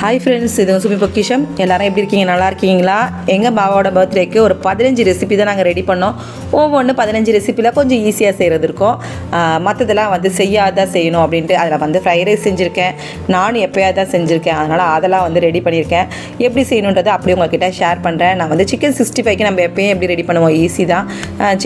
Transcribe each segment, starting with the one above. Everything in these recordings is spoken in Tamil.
ஹாய் ஃப்ரெண்ட்ஸ், இது சுமி பொக்கிஷம். எல்லாரும் எப்படி இருக்கீங்க? நல்லா இருக்கீங்களா? எங்கள் பாபாவோட பர்த்டேக்கு ஒரு 15 ரெசிபி தான் நாங்கள் ரெடி பண்ணோம். ஒவ்வொன்று 15 ரெசிப்பியில் கொஞ்சம் ஈஸியாக செய்கிறது இருக்கும். மற்றதெல்லாம் செய்யாத செய்யணும் அப்படின்ட்டு அதில் ஃப்ரைட் ரைஸ் செஞ்சுருக்கேன். நானும் எப்போயாவது தான் செஞ்சுருக்கேன். அதனால் அதெல்லாம் ரெடி பண்ணியிருக்கேன். எப்படி செய்யணுன்றதை அப்படியே உங்கள்கிட்ட ஷேர் பண்ணுறேன். நான் சிக்கன் 65க்கு நம்ம எப்பயும் எப்படி ரெடி பண்ணுவோம், ஈஸி தான்.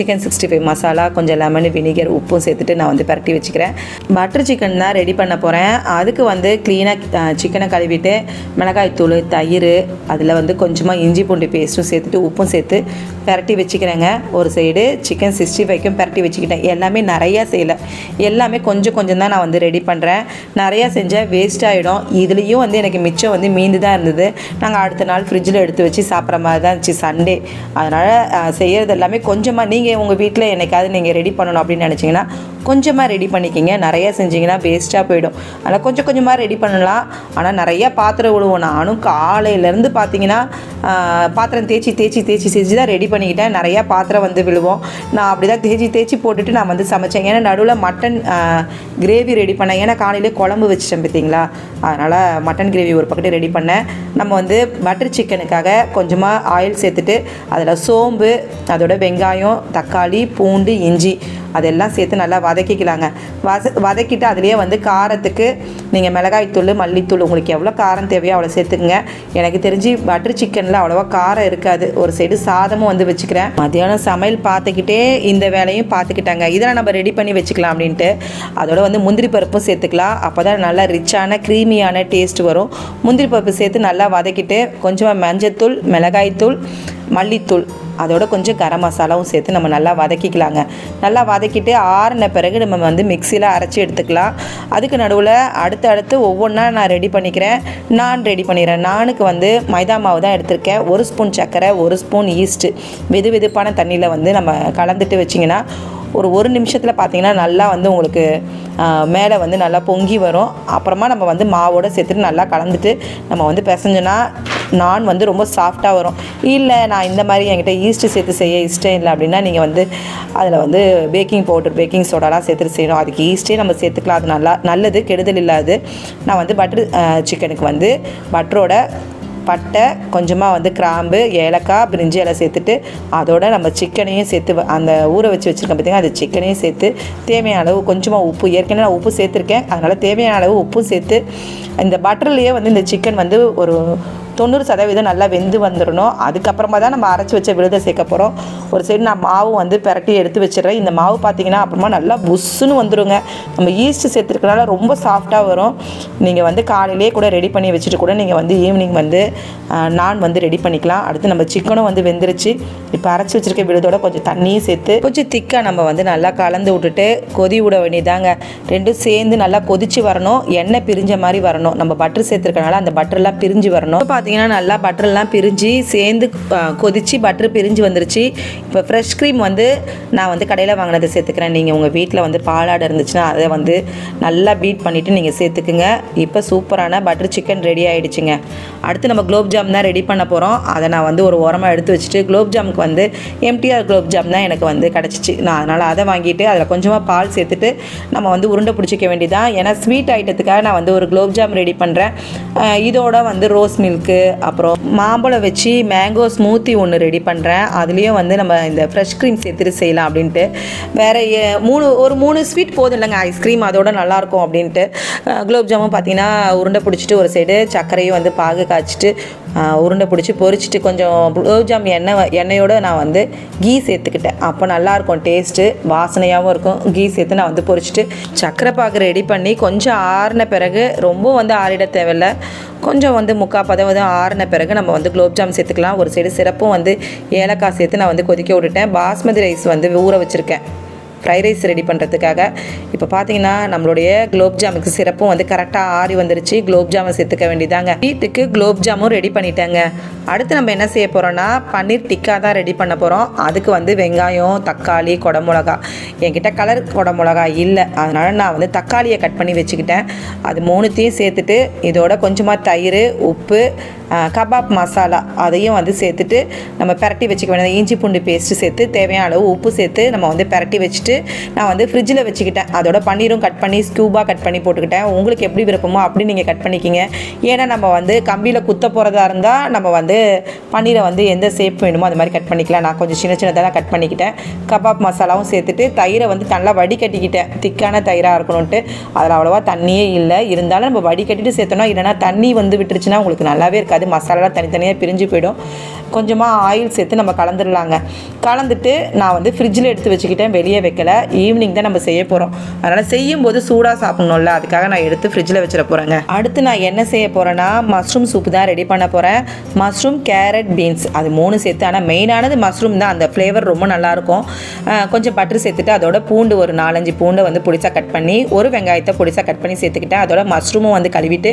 சிக்கன் 65 மசாலா, கொஞ்சம் லெமன், வினிகர், உப்பும் சேர்த்துட்டு நான் பரட்டி வச்சுக்கிறேன். பட்டர் சிக்கன் தான் ரெடி பண்ண போகிறேன். அதுக்கு க்ளீனாக சிக்கனை கழுவிட்டு மிளகாய்த்தூள், தயிர், அதில் கொஞ்சமாக இஞ்சி பூண்டு பேஸ்ட்டும் சேர்த்துட்டு உப்பும் சேர்த்து பரட்டி வச்சுக்கிறேங்க. ஒரு சைடு சிக்கன் 65க்கும் பரட்டி வச்சுக்கிட்டேன். எல்லாமே நிறையா செய்யலை, எல்லாமே கொஞ்சம் கொஞ்சம் தான் நான் ரெடி பண்ணுறேன். நிறையா செஞ்சால் வேஸ்ட் ஆகிடும். இதுலேயும் எனக்கு மிச்சம் மீந்து தான் இருந்தது. நாங்கள் அடுத்த நாள் ஃப்ரிட்ஜில் எடுத்து வச்சு சாப்பிட்ற மாதிரி தான் இருந்துச்சு, சண்டே. அதனால் செய்கிறது எல்லாமே கொஞ்சமாக. நீங்கள் உங்கள் வீட்டில் என்னைக்காவது நீங்கள் ரெடி பண்ணணும் அப்படின்னு நினச்சிங்கன்னா கொஞ்சமாக ரெடி பண்ணிக்கிங்க. நிறையா செஞ்சிங்கன்னா வேஸ்ட்டாக போயிடும். அதனால் கொஞ்சம் கொஞ்சமாக ரெடி பண்ணலாம். ஆனால் நிறையா பாத்திரம் விழுவோம். நானும் காலையிலேருந்து பார்த்தீங்கன்னா பாத்திரம் தேய்ச்சி தான் ரெடி பண்ணிக்கிட்டேன். நிறையா பாத்திரம் விழுவோம். நான் அப்படி தான் தேய்ச்சி போட்டுட்டு நான் சமைச்சேன். ஏன்னா நடுவில் மட்டன் கிரேவி ரெடி பண்ணேன். ஏன்னா காலையிலே குழம்பு வச்சிட்டேன் பார்த்தீங்களா, அதனால் மட்டன் கிரேவி ஒரு பக்கெட்டு ரெடி பண்ணேன். நம்ம பட்டர் சிக்கனுக்காக கொஞ்சமாக ஆயில் சேர்த்துட்டு அதில் சோம்பு, அதோட வெங்காயம், தக்காளி, பூண்டு, இஞ்சி அதெல்லாம் சேர்த்து நல்லா வதக்கிக்கலாங்க. வதக்கிட்டு அதுலேயே காரத்துக்கு நீங்கள் மிளகாய்த்தூள், மல்லித்தூள், உங்களுக்கு எவ்வளோ காரம் தேவையோ அவ்வளோ சேர்த்துக்குங்க. எனக்கு தெரிஞ்சு பட்டர் சிக்கனில் அவ்வளோவா காரம் இருக்காது. ஒரு சைடு சாதமும் வச்சுக்கிறேன். மத்தியானம் சமையல் பார்த்துக்கிட்டே இந்த வேலையும் பார்த்துக்கிட்டாங்க. இதெல்லாம் நம்ம ரெடி பண்ணி வச்சுக்கலாம் அப்படின்ட்டு. அதோட முந்திரி பருப்பும் சேர்த்துக்கலாம். அப்போ தான் நல்லா ரிச்சான க்ரீமியான டேஸ்ட் வரும். முந்திரி பருப்பு சேர்த்து நல்லா வதக்கிட்டு கொஞ்சமாக மஞ்சத்தூள், மிளகாய்த்தூள், மல்லித்தூள், அதோட கொஞ்சம் கரம் மசாலாவும் சேர்த்து நம்ம நல்லா வதக்கிக்கலாங்க. நல்லா வதக்கிட்டு ஆறின பிறகு நம்ம மிக்சியில் அரைச்சி எடுத்துக்கலாம். அதுக்கு நடுவில் அடுத்து ஒவ்வொன்றா நான் ரெடி பண்ணிக்கிறேன். நான் ரெடி பண்ணிடுறேன். நானுக்கு மைதா மாவு தான் எடுத்திருக்கேன். 1 ஸ்பூன் சர்க்கரை, 1 ஸ்பூன் ஈஸ்ட்டு வெதுப்பான தண்ணியில் நம்ம கலந்துட்டு வச்சிங்கன்னா ஒரு நிமிஷத்தில் பார்த்தீங்கன்னா நல்லா உங்களுக்கு மேலே நல்லா பொங்கி வரும். அப்புறமா நம்ம மாவோடு சேர்த்துட்டு நல்லா கலந்துட்டு நம்ம பிசைஞ்சோன்னா நான் ரொம்ப சாஃப்டாக வரும். இல்லை நான் இந்த மாதிரி என்கிட்ட ஈஸ்ட்டு சேர்த்து செய்ய இஷ்டம் இல்லை அப்படின்னா நீங்கள் அதில் பேக்கிங் பவுடர், பேக்கிங் சோடாலாம் சேர்த்துட்டு செய்யணும். அதுக்கு ஈஸ்ட்டே நம்ம சேர்த்துக்கலாம். அது நல்லது, கெடுதல் இல்லாது. நான் பட்டர் சிக்கனுக்கு பட்டரோட பட்டை, கொஞ்சமாக கிராம்பு, ஏலக்காய், பிரிஞ்சி இலை சேர்த்துட்டு அதோட நம்ம சிக்கனையும் சேர்த்து அந்த ஊற வச்சு வச்சுருக்கேன் பார்த்தீங்கன்னா அது சிக்கனையும் சேர்த்து தேவையான அளவு கொஞ்சமாக உப்பு, ஏற்கனவே நான் உப்பு சேர்த்துருக்கேன், அதனால் தேவையான அளவு உப்பும் சேர்த்து இந்த பட்டர்லேயே இந்த சிக்கன் ஒரு 90% நல்லா வெந்து வந்துடணும். அதுக்கப்புறமா தான் நம்ம அரைச்சி வச்ச விழுதை சேர்க்க போகிறோம். ஒரு சைடு நான் மாவு பெரட்டி எடுத்து வச்சிடுறேன். இந்த மாவு பார்த்திங்கன்னா அப்புறமா நல்லா புஷ்ஷுன்னு வந்துடுங்க. நம்ம ஈஸ்ட்டு சேர்த்துருக்கனால ரொம்ப சாஃப்டாக வரும். நீங்கள் காலையிலே கூட ரெடி பண்ணி வச்சுட்டு கூட நீங்கள் ஈவினிங் நான் ரெடி பண்ணிக்கலாம். அடுத்து நம்ம சிக்கனும் வெந்துருச்சு. இப்போ அரைச்சி வச்சுருக்க விழுதோட கொஞ்சம் தண்ணியும் சேர்த்து கொஞ்சம் திக்காக நம்ம நல்லா கலந்து விட்டுட்டு கொதி விட வேண்டியதாங்க. ரெண்டும் சேர்ந்து நல்லா கொதிச்சு வரணும். எண்ணெய் பிரிஞ்ச மாதிரி வரணும். நம்ம பட்டர் சேர்த்துருக்கனால அந்த பட்டர்லாம் பிரிஞ்சு வரணும். பார்த்தீங்கன்னா நல்லா பட்டர்லாம் பிரிஞ்சு சேர்ந்து கொதிச்சு பட்டர் பிரிஞ்சு வந்துருச்சு. இப்போ ஃப்ரெஷ் க்ரீம் நான் கடையில் வாங்கினதை சேர்த்துக்கிறேன். நீங்கள் உங்கள் வீட்டில் பாலாடை இருந்துச்சுன்னா அதை நல்லா பீட் பண்ணிவிட்டு நீங்கள் சேர்த்துக்குங்க. இப்போ சூப்பரான பட்டர் சிக்கன் ரெடி ஆகிடுச்சுங்க. அடுத்து நம்ம குலோப் ஜாம் தான் ரெடி பண்ண போகிறோம். அதை நான் ஒரு ஓரமாக எடுத்து வச்சுட்டு குலோப் ஜாமுக்கு எம்டிஆர் குலோப் ஜாம் தான் எனக்கு கிடச்சிச்சு. நான் அதனால் அதை வாங்கிட்டு அதில் கொஞ்சமாக பால் சேர்த்துட்டு நம்ம உருண்டை பிடிச்சிக்க வேண்டியதான். ஏன்னா ஸ்வீட் ஐட்டத்துக்காக நான் ஒரு குலோப் ஜாம் ரெடி பண்ணுறேன். இதோட ரோஸ் மில்க்கு, அப்புறம் மாம்பழம் வச்சு மேங்கோ ஸ்மூத்தி ஒன்று ரெடி பண்ணுறேன். அதுலேயும் நம்ம இந்த ஃப்ரெஷ் க்ரீம் சேர்த்துட்டு செய்யலாம் அப்படின்ட்டு. வேறு 3 ஸ்வீட் போதும் இல்லைங்க, ஐஸ்கிரீம் அதோட நல்லாயிருக்கும் அப்படின்ட்டு. குலோப் ஜாமும் பார்த்தீங்கன்னா உருண்டை பிடிச்சிட்டு ஒரு சைடு சர்க்கரையும் பாகு காய்ச்சிட்டு உருண்டை பிடிச்சி பொரிச்சிட்டு கொஞ்சம் குலோப் ஜாம் எண்ணெயோடு நான் கீ சேர்த்துக்கிட்டேன். அப்போ நல்லாயிருக்கும், டேஸ்ட்டு வாசனையாகவும் இருக்கும். கீ சேர்த்து நான் பொரிச்சிட்டு சர்க்கரை பாகு ரெடி பண்ணி கொஞ்சம் ஆறின பிறகு ரொம்ப ஆறிட தேவையில்லை. கொஞ்சம் முக்கால் பதம் ஆறின பிறகு நம்ம குலோப் ஜாம் சேர்த்துக்கலாம். ஒரு சைடு சிரப்பும் ஏலக்காய் சேர்த்து நான் கொதிக்க விட்டுட்டேன். பாஸ்மதி ரைஸ் ஊற வச்சுருக்கேன் ஃப்ரைட் ரைஸ் ரெடி பண்ணுறதுக்காக. இப்போ பார்த்தீங்கன்னா நம்மளுடைய குலோப் ஜாமுக்கு சிறப்பும் கரெக்டாக ஆறி வந்துருச்சு. குலோப் ஜாமை சேர்த்துக்க வேண்டியதாங்க. வீட்டுக்கு குலோப் ஜாமும் ரெடி பண்ணிட்டாங்க. அடுத்து நம்ம என்ன செய்ய போகிறோன்னா பன்னீர் டிக்கா தான் ரெடி பண்ண போகிறோம். அதுக்கு வெங்காயம், தக்காளி, குடமிளகா. என்கிட்ட கலர் குடமிளகா இல்லை, அதனால் நான் தக்காளியை கட் பண்ணி வச்சுக்கிட்டேன். அது 3த்தையும் சேர்த்துட்டு இதோட கொஞ்சமாக தயிர், உப்பு, கபாப் மசாலா அதையும் சேர்த்துட்டு நம்ம பரட்டி வச்சுக்க வேண்டியது. இஞ்சி பூண்டு பேஸ்ட்டு சேர்த்து தேவையான அளவு உப்பு சேர்த்து நம்ம பரட்டி வச்சுட்டு வச்சுட்டு நான் வந்து ஃப்ரிட்ஜில் வச்சுக்கிட்டேன். அதோட பன்னீரும் கட் பண்ணி ஸ்கூபாக கட் பண்ணி போட்டுக்கிட்டேன். உங்களுக்கு எப்படி விருப்பமோ அப்படி நீங்கள் கட் பண்ணிக்கிங்க. ஏன்னா நம்ம வந்து கம்பியில் குத்த போகிறதா இருந்தால் நம்ம வந்து பன்னீரை வந்து எந்த ஷேப் வேணுமோ அது மாதிரி கட் பண்ணிக்கலாம். நான் கொஞ்சம் சின்ன சின்னதாக தான் கட் பண்ணிக்கிட்டேன். கபாப் மசாலாவும் சேர்த்துட்டு தயிரை வந்து நல்லா வடிகட்டிக்கிட்டேன். திக்கான தயிராக இருக்கணும்ன்ட்டு. அதில் அவ்வளோவா தண்ணியே இல்லை. இருந்தாலும் நம்ம வடிகட்டிட்டு சேர்த்தோம்னா இல்லைனா தண்ணி வந்து விட்டுருச்சுன்னா உங்களுக்கு நல்லாவே இருக்காது. மசாலாலாம் தனித்தனியாக பிரிஞ்சு போயிடும். கொஞ்சமாக ஆயில் சேர்த்து நம்ம கலந்துடலாங்க. கலந்துட்டு நான் வந்து ஃப்ரிட்ஜில் எடுத்து வச்சுக்கிட்டேன். வெளியே வைக்கல. ஈவினிங் தான் நம்ம செய்ய போகிறோம். அதனால் செய்யும்போது சூடாக சாப்பிட்ணும்ல, அதுக்காக நான் எடுத்து ஃப்ரிட்ஜில் வச்சிட போகிறேங்க. அடுத்து நான் என்ன செய்ய போகிறேன்னா மஷ்ரூம் சூப்பு தான் ரெடி பண்ண போகிறேன். மஷ்ரூம், கேரட், பீன்ஸ் அது 3 சேர்த்து. ஆனால் மெயினானது மஷ்ரூம் தான். அந்த ஃப்ளேவர் ரொம்ப நல்லாயிருக்கும். கொஞ்சம் பட்டர் சேர்த்துட்டு அதோட பூண்டு ஒரு 4-5 பூண்டை வந்து பொடிசாக கட் பண்ணி, ஒரு வெங்காயத்தை பொடிசாக கட் பண்ணி சேர்த்துக்கிட்டேன். அதோட மஷ்ரூமும் வந்து கழுவிட்டு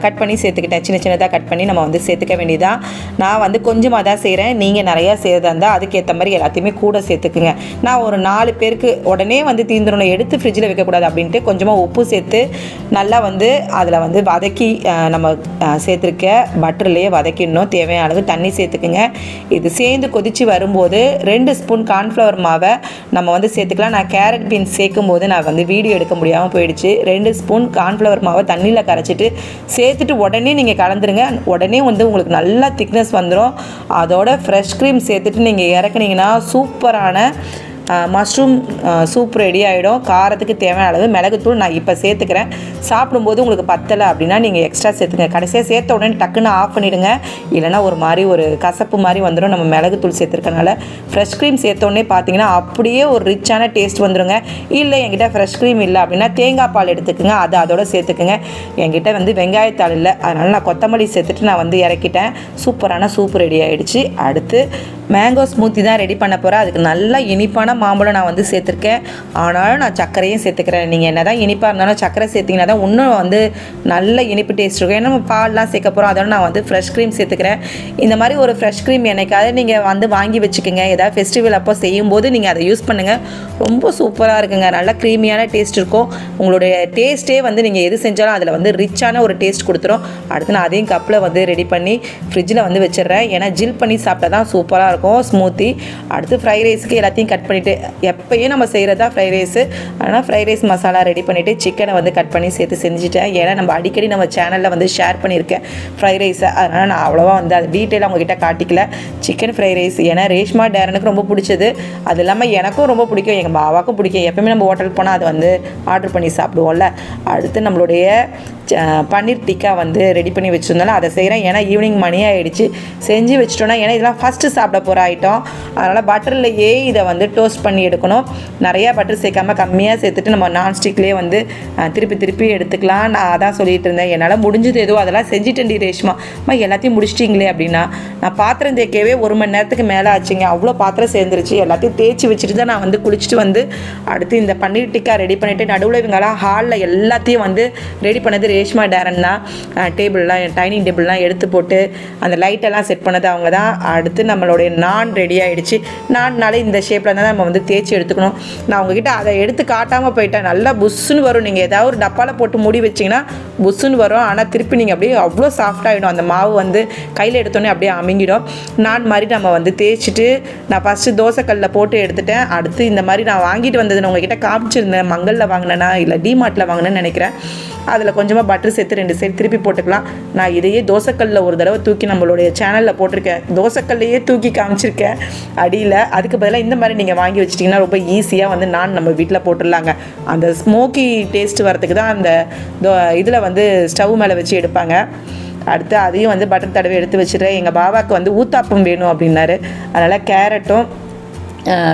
கட் பண்ணி சேர்த்துக்கிட்டேன். சின்ன சின்னதாக கட் பண்ணி நம்ம வந்து சேர்த்துக்க வேண்டியதான். நான் வந்து கொஞ்சமாக தான் செய்கிறேன். நீங்கள் நிறையா செய்கிறதா இருந்தால் அதுக்கேற்ற மாதிரி எல்லாத்தையுமே கூட சேர்த்துக்குங்க. நான் ஒரு 4 பேருக்கு உடனே வந்து தீந்துடணும், எடுத்து ஃப்ரிட்ஜில் வைக்கக்கூடாது அப்படின்ட்டு கொஞ்சமாக உப்பு சேர்த்து நல்லா வந்து அதில் வந்து வதக்கி நம்ம சேர்த்துருக்க பட்டர்லேயே வதக்கிடணும். தேவையான அளவு தண்ணி சேர்த்துக்குங்க. இது சேர்ந்து கொதித்து வரும்போது 2 ஸ்பூன் கார்ன்ஃப்ளவர் மாவை நம்ம வந்து சேர்த்துக்கலாம். நான் கேரட் பீன்ஸ் சேர்க்கும் போது நான் வந்து வீடியோ எடுக்க முடியாமல் போயிடுச்சு. 2 ஸ்பூன் கார்ன்ஃப்ளவர் மாவை தண்ணியில் கரைச்சிட்டு சேர்த்துட்டு உடனே நீங்கள் கலந்துருங்க. உடனே வந்து உங்களுக்கு நல்லா திக்னஸ் வந்துடும். அதோட ஃப்ரெஷ் க்ரீம் சேர்த்துட்டு நீங்கள் இறக்குனீங்கன்னா சூப்பரான மஷ்ரூம் சூப் ரெடி ஆகிடும். காரத்துக்கு தேவையான அளவு மிளகுத்தூள் நான் இப்போ சேர்த்துக்கிறேன். சாப்பிடும்போது உங்களுக்கு பத்தலை அப்படின்னா நீங்கள் எக்ஸ்ட்ரா சேர்த்துங்க. கடைசியாக சேர்த்த உடனே டக்குன்னு ஆஃப் பண்ணிவிடுங்க. இல்லைனா ஒரு மாதிரி ஒரு கசப்பு மாதிரி வந்துடும். நம்ம மிளகுத்தூள் சேர்த்துருக்கனால ஃப்ரெஷ் க்ரீம் சேர்த்தோடனே பார்த்தீங்கன்னா அப்படியே ஒரு ரிச்சான டேஸ்ட் வந்துடுங்க. இல்லை என்கிட்ட ஃப்ரெஷ் க்ரீம் இல்லை அப்படின்னா தேங்காய் பால் எடுத்துக்குங்க, அது அதோட சேர்த்துக்குங்க. என்கிட்ட வந்து வெங்காயத்தாள் இல்லை, அதனால் நான் கொத்தமல்லி சேர்த்துட்டு நான் வந்து இறக்கிட்டேன். சூப்பரான சூப் ரெடி ஆகிடுச்சு. அடுத்து மேங்கோ ஸ்மூத்தி தான் ரெடி பண்ண போகிறேன். அதுக்கு நல்லா இனிப்பான மாம்பழம் நான் வந்து சேர்த்துருக்கேன். ஆனாலும் நான் சர்க்கரையும் சேர்த்துக்கிறேன். நீங்கள் என்ன தான் இனிப்பாக இருந்தாலும் சர்க்கரை சேர்த்திங்கன்னா தான் இன்னும் வந்து நல்ல இனிப்பு டேஸ்ட் இருக்கும். ஏன்னா நம்ம பால்லாம் சேர்க்க போகிறோம். அதோட நான் வந்து ஃப்ரெஷ் க்ரீம் சேர்த்துக்கிறேன். இந்த மாதிரி ஒரு ஃப்ரெஷ் க்ரீம் என்னைக்காவது நீங்கள் வந்து வாங்கி வச்சுக்கோங்க. ஏதாவது ஃபெஸ்டிவல் அப்போ செய்யும்போது நீங்கள் அதை யூஸ் பண்ணுங்கள். ரொம்ப சூப்பராக இருக்குங்க. நல்லா க்ரீமியான டேஸ்ட் இருக்கும். உங்களுடைய டேஸ்ட்டே வந்து நீங்கள் எது செஞ்சாலும் அதில் வந்து ரிச்சான ஒரு டேஸ்ட் கொடுத்துரும். அடுத்து நான் அதையும் கப்பில் வந்து ரெடி பண்ணி ஃப்ரிட்ஜில் வந்து வச்சிடுறேன். ஏன்னா ஜில் பண்ணி சாப்பிட்டா தான் சூப்பராக இருக்கும் ஸ்மூத்தி. அடுத்து ஃப்ரைட் ரைஸுக்கு எல்லாத்தையும் கட் பண்ணிவிட்டு, எப்பயும் நம்ம செய்கிறதா ஃப்ரைட் ரைஸு, ஆனால் ஃப்ரைட் ரைஸ் மசாலா ரெடி பண்ணிவிட்டு சிக்கனை வந்து கட் பண்ணி சேர்த்து செஞ்சுட்டேன். ஏன்னா நம்ம அடிக்கடி நம்ம சேனலில் வந்து ஷேர் பண்ணியிருக்கேன் ஃப்ரைட் ரைஸை. அதனால் நான் அவ்வளோவா வந்து அது டீட்டெயிலாக அவங்ககிட்ட காட்டிக்கல. சிக்கன் ஃப்ரைட் ரைஸ் ஏன்னா ரேஷ்மா டேரனுக்கு ரொம்ப பிடிச்சது. அது இல்லாமல் எனக்கும் ரொம்ப பிடிக்கும், எங்கள் பாவாவுக்கும் பிடிக்கும். எப்பவுமே நம்ம ஹோட்டல் போனால் அது வந்து ஆர்டர் பண்ணி சாப்பிடுவோம்ல. அடுத்து நம்மளுடைய பன்னீர் டிக்கா வந்து ரெடி பண்ணி வச்சுருந்தாலும் அதை செய்கிறேன். ஏன்னா ஈவினிங் மணி ஆகிடுச்சு. செஞ்சு வச்சுட்டோன்னா, ஏன்னா இதெல்லாம் ஃபஸ்ட்டு சாப்பிட போகிற ஐட்டம். அதனால் பட்டர்லையே இதை வந்து டோஸ்ட் பண்ணி எடுக்கணும். நிறையா பட்டர் சேர்க்காமல் கம்மியாக சேர்த்துட்டு நம்ம நான்ஸ்டிக்லேயே வந்து திருப்பி திருப்பி எடுத்துக்கலாம். நான் அதான் சொல்லிகிட்டு இருந்தேன். என்னால் முடிஞ்சது ஏதோ அதெல்லாம் செஞ்சுட்டேன்டி ரேஷ்மா. எல்லாத்தையும் முடிச்சிட்டிங்களே அப்படின்னா, நான் பாத்திரம் தேய்க்கவே 1 மணி நேரத்துக்கு மேலே ஆச்சுங்க. அவ்வளோ பாத்திரம் சேர்ந்துருச்சு. எல்லாத்தையும் தேய்ச்சி வச்சுட்டு தான் நான் வந்து குளிச்சுட்டு வந்து அடுத்து இந்த பன்னீர் டிக்கா ரெடி பண்ணிவிட்டு நடுவில் இவங்கெல்லாம் ஹாலில் எல்லாத்தையும் வந்து ரெடி பண்ணது ரேஷ்மா டேரன் தான். டேபிள்லாம் டைனிங் டேபிள்லாம் எடுத்து போட்டு அந்த லைட்டெல்லாம் செட் பண்ணது அவங்க தான். அடுத்து நம்மளுடைய நான் ரெடி ஆகிடுச்சு. நான்னாலே இந்த ஷேப்பில் தான் நம்ம வந்து தேய்ச்சி எடுத்துக்கணும். நான் உங்ககிட்ட அதை எடுத்து காட்டாமல் போயிட்டேன். நல்லா புஷ்ஷுன்னு வரும். நீங்கள் ஏதாவது ஒரு டப்பாவில் போட்டு மூடி வச்சிங்கன்னா புஷ்ஷுன்னு வரும். ஆனால் திருப்பி நீங்கள் அப்படியே அவ்வளோ சாஃப்டாகிடும். அந்த மாவு வந்து கையில் எடுத்தோன்னே அப்படியே அமுங்கிடும். நான் மாதிரி நம்ம வந்து தேய்ச்சிட்டு நான் ஃபஸ்ட்டு தோசைக்கல்லில் போட்டு எடுத்துட்டேன். அடுத்து இந்த மாதிரி நான் வாங்கிட்டு வந்தது நான் உங்ககிட்ட காமிச்சிருந்தேன். மங்களில் வாங்கினேன்னா இல்லை டிமார்ட்டில் வாங்கினேன்னு நினைக்கிறேன். அதில் கொஞ்சமாக பட்டர் சேர்த்து 2 சைடு திருப்பி போட்டுக்கலாம். நான் இதையே தோசைக்கல்லில் ஒரு தடவை தூக்கி நம்மளுடைய சேனலில் போட்டிருக்கேன். தோசைக்கல்லையே தூக்கி காமிச்சிருக்கேன் அடியில். அதுக்கு பதிலாக இந்த மாதிரி நீங்கள் வாங்கி வச்சிட்டிங்கன்னா ரொம்ப ஈஸியாக வந்து நான் நம்ம வீட்டில் போட்டுடலாங்க. அந்த ஸ்மோக்கி டேஸ்ட் வரத்துக்கு தான் அந்த இதில் வந்து ஸ்டவ் மேலே வச்சு எடுப்பாங்க. அடுத்து அதையும் வந்து பட்டர் தடவை எடுத்து வச்சுடுறேன். எங்கள் பாபாவுக்கு வந்து ஊத்தாப்பம் வேணும் அப்படின்னாரு. அதனால் கேரட்டும்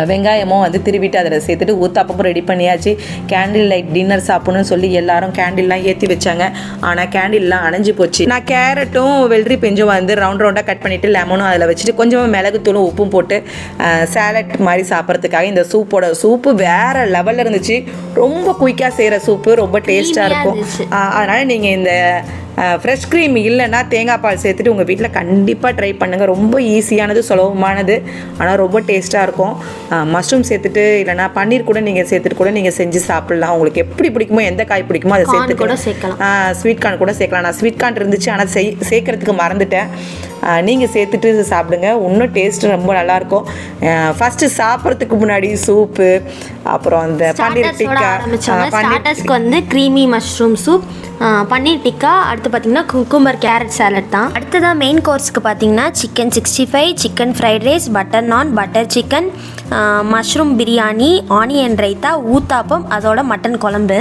வெங்காயமும் வந்து திருவிட்டு அதில் சேர்த்துட்டு ஊத்தாப்பமும் ரெடி பண்ணியாச்சு. கேண்டில் லைட் டின்னர் சாப்பிட்ணுன்னு சொல்லி எல்லாரும் கேண்டில்லாம் ஏற்றி வச்சாங்க. ஆனால் கேண்டில்லாம் அணைஞ்சு போச்சு. நான் கேரட்டும் வெள்ளரி பெஞ்சும் வந்து ரவுண்டாக கட் பண்ணிவிட்டு லெமனும் அதில் வச்சுட்டு கொஞ்சமாக மிளகுத்தூளும் உப்பும் போட்டு சாலட் மாதிரி சாப்பிட்றதுக்காக இந்த சூப்பு வேறு லெவலில் இருந்துச்சு. ரொம்ப குயிக்காக செய்கிற சூப்பு, ரொம்ப டேஸ்ட்டாக இருக்கும். அதனால் நீங்கள் இந்த ஃப்ரெஷ் க்ரீம் இல்லைன்னா தேங்காய் பால் சேர்த்துட்டு உங்கள் வீட்டில் கண்டிப்பாக ட்ரை பண்ணுங்கள். ரொம்ப ஈஸியானது, சுலபமானது, ஆனால் ரொம்ப டேஸ்ட்டாக இருக்கும். மஷ்ரூம் சேர்த்துட்டு இல்லைனா பன்னீர் கூட நீங்கள் சேர்த்துட்டு கூட நீங்கள் செஞ்சு சாப்பிட்லாம். உங்களுக்கு எப்படி பிடிக்குமோ, எந்த காய் பிடிக்குமோ அதை சேர்த்துக்கலாம். ஸ்வீட் கார்ன் கூட சேர்க்கலாம். நான் ஸ்வீட் கார்ன் இருந்துச்சு, ஆனால் சேர்க்கறதுக்கு மறந்துட்டேன். நீங்கள் சேர்த்துட்டு சாப்பிடுங்க. இன்னும் டேஸ்ட்டு ரொம்ப நல்லாயிருக்கும். ஃபஸ்ட்டு சாப்பிட்றதுக்கு முன்னாடி சூப்பு, அப்புறம் அந்த பன்னீர் டிக்கா. ஸ்டார்டர்ஸ்க்கு வந்து creamy mushroom soup, paneer tikka, அடுத்து பார்த்திங்கன்னா குக்கும்பர் கேரட் சாலட் தான். அடுத்ததாக மெயின் கோர்ஸ்க்கு பார்த்திங்கன்னா chicken 65, chicken fried rice, butter naan, butter chicken, mushroom biryani, onion raita, uttapam, அதோட மட்டன் குழம்பு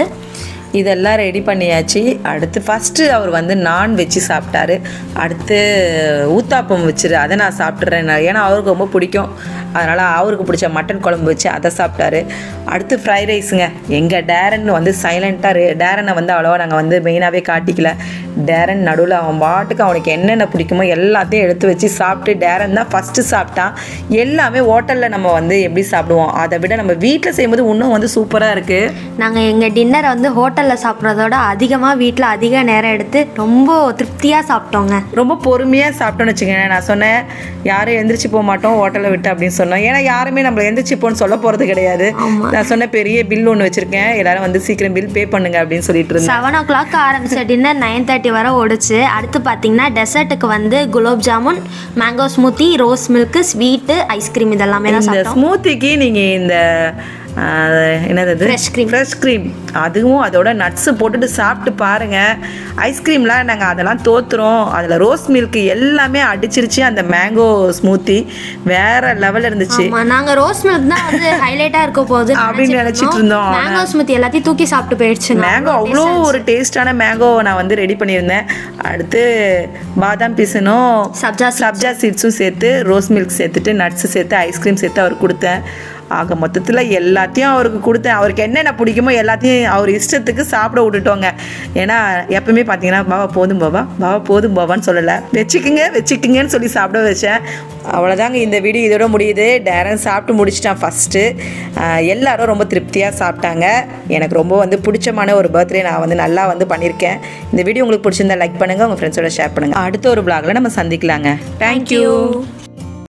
இதெல்லாம் ரெடி பண்ணியாச்சு. அடுத்து ஃபஸ்ட்டு அவர் வந்து நான் வச்சு சாப்பிட்டாரு. அடுத்து ஊத்தாப்பம் வச்சுரு அதை நான் சாப்பிட்றேன், ஏன்னா அவருக்கு ரொம்ப பிடிக்கும். அதனால் அவருக்கு பிடிச்ச மட்டன் குழம்பு வச்சு அதை சாப்பிட்டாரு. அடுத்து ஃப்ரைட் ரைஸுங்க. எங்கள் டேரன் வந்து சைலண்ட்டாக டேரனை வந்து அவ்வளோவா நாங்கள் வந்து மெயினாகவே காட்டிக்கல. டேரன் நடுவில் அவன் பாட்டுக்கு அவனுக்கு என்னென்ன பிடிக்குமோ எல்லாத்தையும் எடுத்து வச்சு சாப்பிட்டு டேரன் தான் ஃபஸ்ட்டு சாப்பிட்டான். எல்லாமே ஹோட்டலில் நம்ம வந்து எப்படி சாப்பிடுவோம், அதை விட நம்ம வீட்டில் செய்யும்போது இன்னும் வந்து சூப்பராக இருக்குது. நாங்கள் எங்கள் டின்னரை வந்து ஹோட்டலில் சாப்பிட்றதோட அதிகமாக வீட்டில் அதிக நேரம் எடுத்து ரொம்ப திருப்தியாக சாப்பிட்டோங்க. ரொம்ப பொறுமையாக சாப்பிட்டோன்னு வச்சுக்கோங்க. நான் சொன்னேன் யாரும் எந்திரிச்சு போக மாட்டோம் ஹோட்டலில் விட்டு அப்படின்னு சொன்னோம். ஏன்னா யாருமே நம்மளை எந்திரிச்சு போன்னு சொல்ல போகிறது கிடையாது. நான் சொன்ன பெரிய பில் ஒன்று வச்சுருக்கேன், எல்லாரும் வந்து சீக்கிரம் பில் பே பண்ணுங்க அப்படின்னு சொல்லிட்டு இருந்தேன். 7 o'clock ஆரம்பிச்ச டின்னர் 9:30 வரை ஓடிச்சு. அடுத்து பார்த்தீங்கன்னா டெசர்ட்டுக்கு வந்து gulab jamun, mango smoothie, rose milk, sweet, ice cream இதெல்லாமே தான் சாப்பிட்டோம். ஸ்மூத்திக்கு நீங்கள் இந்த என்னது ஃப்ரெஷ் க்ரீம் அதுவும் அதோட நட்ஸு போட்டுட்டு சாப்பிட்டு பாருங்கள். ஐஸ்கிரீம்லாம் நாங்கள் அதெல்லாம் தோற்றுறோம். அதில் ரோஸ் மில்க் எல்லாமே அடிச்சிருச்சு. அந்த மேங்கோ ஸ்மூத்தி வேறு லெவலில் இருந்துச்சு. நாங்கள் ரோஸ் மில்க் தான் வந்து ஹைலைட்டாக இருக்க போகுது அப்படின்னு நினச்சிட்டு இருந்தோம். மேங்கோ ஸ்மூத்தி எல்லாத்தையும் தூக்கி சாப்பிட்டு போயிடுச்சு. மேங்கோ அவ்வளோ ஒரு டேஸ்டான மேங்கோ நான் வந்து ரெடி பண்ணியிருந்தேன். அடுத்து பாதாம் பீசனும் சப்ஜா சீட்ஸும் சேர்த்து ரோஸ் மில்க் சேர்த்துட்டு நட்ஸு சேர்த்து ஐஸ்கிரீம் சேர்த்து அவருக்கு கொடுத்தேன். ஆக மொத்தத்தில் எல்லாத்தையும் அவருக்கு கொடுத்தேன். அவருக்கு என்னென்ன பிடிக்குமோ எல்லாத்தையும் அவர் இஷ்டத்துக்கு சாப்பிட விட்டுட்டோங்க. ஏன்னா எப்பவுமே பார்த்தீங்கன்னா பாபா போதும் பாபான்னு சொல்லலை, வச்சுக்குங்கன்னு சொல்லி சாப்பிட வச்சேன். அவ்வளோதாங்க, இந்த வீடியோ இதோட முடியுது. டேரன் சாப்பிட்டு முடிச்சிட்டான் ஃபஸ்ட்டு. எல்லாரும் ரொம்ப திருப்தியாக சாப்பிட்டாங்க. எனக்கு ரொம்ப வந்து பிடிச்சமான ஒரு பர்த்டே நான் வந்து நல்லா வந்து பண்ணியிருக்கேன். இந்த வீடியோ உங்களுக்கு பிடிச்சிருந்தா லைக் பண்ணுங்கள், உங்கள் ஃப்ரெண்ட்ஸோட ஷேர் பண்ணுங்கள். அடுத்த ஒரு vlogல நம்ம சந்திக்கலாங்க. தேங்க்யூ.